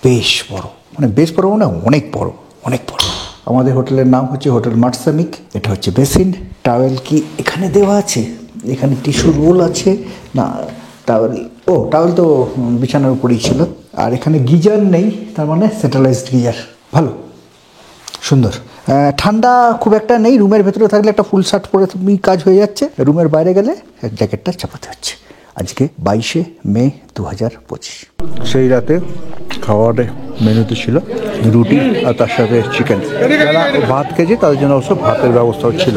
বেশ বড়, মানে বেশ বড় মানে অনেক বড়, অনেক বড়। আমাদের হোটেলের নাম হচ্ছে হোটেল মার্সামিক। এটা হচ্ছে বেসিন। টাওয়েল কি এখানে দেওয়া আছে? এখানে টিস্যু রোল আছে না? টাওয়েল, ও টাওয়েল তো বিছানার উপরেই ছিল। আর এখানে গিজার নেই, তার মানে সেন্ট্রালাইজড গিজার। ভালো, সুন্দর। ঠান্ডা খুব একটা নেই। রুমের ভেতরে থাকলে একটা ফুল শার্ট পরে তুমি কাজ হয়ে যাচ্ছে, রুমের বাইরে গেলে জ্যাকেটটা চাপাতে হচ্ছে। আজকে 22শে মে 2025। সেই রাতে খাওয়ারে মেনুতে ছিল রুটি আর তার সাথে চিকেন। যারা ভাত খেয়েছে তাদের জন্য অবশ্য ভাতের ব্যবস্থাও ছিল।